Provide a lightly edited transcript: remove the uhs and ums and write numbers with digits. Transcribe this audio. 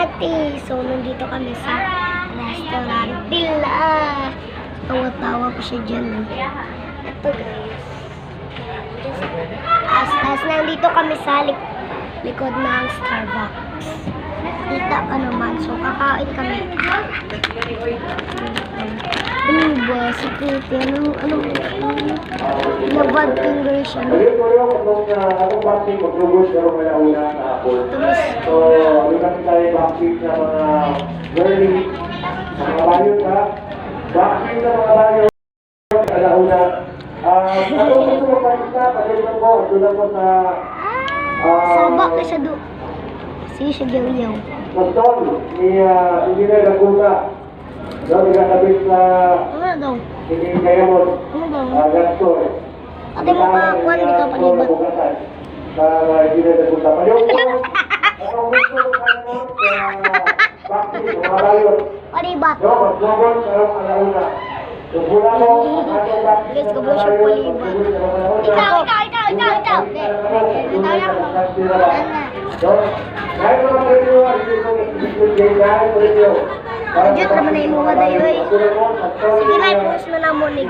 Ate. So, nandito kami sa restaurant nila. Tawa-tawa pa siya dyan. Ito guys. As nandito kami sa likod ng Starbucks. Kita ka naman. So, kakain kami. Ano ba? Si Kitty. Anong nabad finger siya. Anong vaccine maglubos pero may nauna na hapon. So, ano kami tayo vaccine sa mga early, sa mga bayot ha. Vaccine sa mga bayot, alauna. Ano gusto mo pa isa, pagkailan ko, tulad ko sa... Sabak na siya doon. Sige siya yaw-yaw. Pastor, ni Engineer Laguna. Doon, nagkakabit sa... Ano daw? Hindi kaya mo, Ano daw? gastor. Ate mo pa, kuhan dito palibat. Sa Engineer Laguna. Payong ko, ang gusto ko kayo sa vaccine, mga bayot. Palibat. No, maglubos, pero alauna. Yung pula mo, atong vaccine Guys, sa kablo mga siya bayot, palibat. maglubos sa mga bayot. Ikaw. Jud naman na imuha dayo eh. Sige na, i-post na namon ni